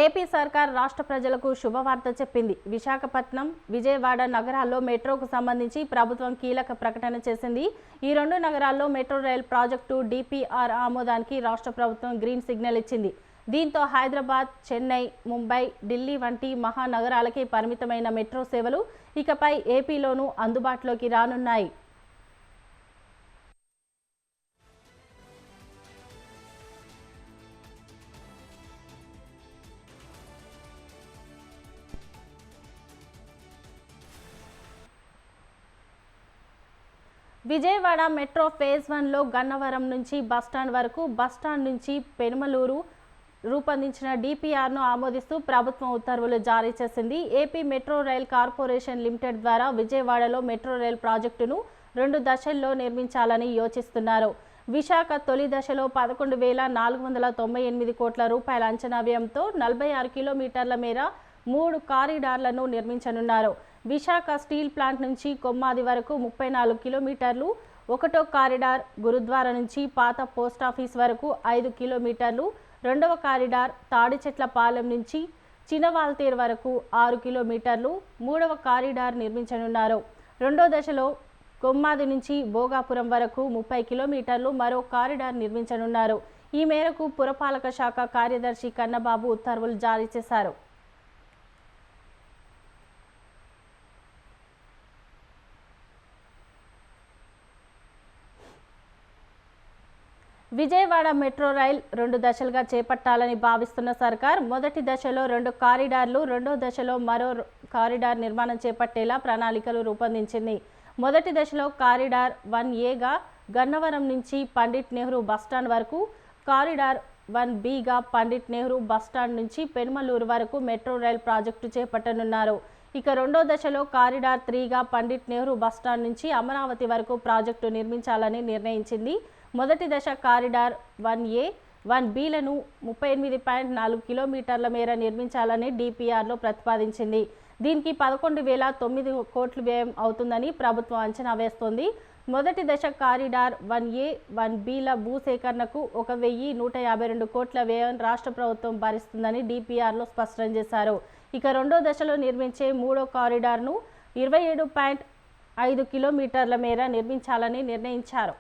AP సర్కార్ రాష్ట్ర ప్రజలకు శుభవార్త చెప్పింది. విశాఖపట్నం, విజయవాడ నగరాల్లో మెట్రోకు సంబంధించి ప్రభుత్వం కీలక ప్రకటన చేసింది. ఈ రెండు నగరాల్లో మెట్రో రైల్ ప్రాజెక్టు డిపిఆర్ ఆమోదానికి రాష్ట్ర ప్రభుత్వం గ్రీన్ సిగ్నల్ ఇచ్చింది. దీంతో హైదరాబాద్, చెన్నై, ముంబై, ఢిల్లీ వంటి మహానగరాలకి పరిమితమైన మెట్రో సేవలు ఇకపై ఏపీలోనూ అందుబాటులోకి రానున్నాయి. విజయవాడ మెట్రో ఫేజ్ 1లో గన్నవరం నుంచి బస్టాండ్ వరకు, బస్టాండ్ నుంచి పెనుమలూరు రూపొందించిన డిపిఆర్ను ఆమోదిస్తూ ప్రభుత్వం ఉత్తర్వులు జారీ చేసింది. AP metro rail corporation limited ద్వారా విజయవాడలో మెట్రో రైల్ ప్రాజెక్టును 2 దశల్లో నిర్మించాలని యోచిస్తున్నారు. విశాఖ తొలి దశలో 11,498 కోట్ల రూపాయల అంచనా వ్యయంతో 46 కిలోమీటర్ల మేర 3 కారిడార్లను నిర్మించనున్నారు. విశాఖ స్టీల్ ప్లాంట్ నుంచి కొమ్మాది వరకు 34 కిలోమీటర్లు, 1వ కారిడార్ గురుద్వార నుంచి పాత పోస్టాఫీస్ వరకు 5 కిలోమీటర్లు, 2వ కారిడార్ తాడిచెట్లపాలెం నుంచి చినవాల్తేరు వరకు 6 కిలోమీటర్లు, 3వ కారిడార్ నిర్మించనున్నారు. రెండో దశలో కొమ్మాది నుంచి భోగాపురం వరకు 30 కిలోమీటర్లు మరో కారిడార్ నిర్మించనున్నారు. ఈ మేరకు పురపాలక శాఖ కార్యదర్శి కన్నబాబు ఉత్తర్వులు జారీ చేశారు. విజయవాడ మెట్రో రైల్ 2 దశలుగా చేపట్టాలని భావిస్తున్న సర్కార్ మొదటి దశలో 2 కారిడార్లు, రెండో దశలో మరో కారిడార్ నిర్మాణం చేపట్టేలా ప్రణాళికలు రూపొందించింది. మొదటి దశలో కారిడార్ 1ఏగా గన్నవరం నుంచి పండిట్ నెహ్రూ బస్టాండ్ వరకు, కారిడార్ 1బిగా పండిట్ నెహ్రూ బస్టాండ్ నుంచి పెనుమలూరు వరకు మెట్రో రైల్ ప్రాజెక్టు చేపట్టనున్నారు. ఇక రెండో దశలో కారిడార్ 3గా పండిట్ నెహ్రూ బస్టాండ్ నుంచి అమరావతి వరకు ప్రాజెక్టు నిర్మించాలని నిర్ణయించింది. మొదటి దశ కారిడార్ 1ఏ, 1బిలను 38.4 కిలోమీటర్ల మేర నిర్మించాలని డిపిఆర్లో ప్రతిపాదించింది. దీనికి 11,009 కోట్లు వ్యయం అవుతుందని ప్రభుత్వం అంచనా వేస్తోంది. మొదటి దశ కారిడార్ 1ఏ, 1బిల భూసేకరణకు 1,152 కోట్ల వ్యయం రాష్ట్ర ప్రభుత్వం భరిస్తుందని డిపిఆర్లో స్పష్టం చేశారు. ఇక రెండో దశలో నిర్మించే 3వ కారిడార్ను 27.5 కిలోమీటర్ల మేర నిర్మించాలని నిర్ణయించారు.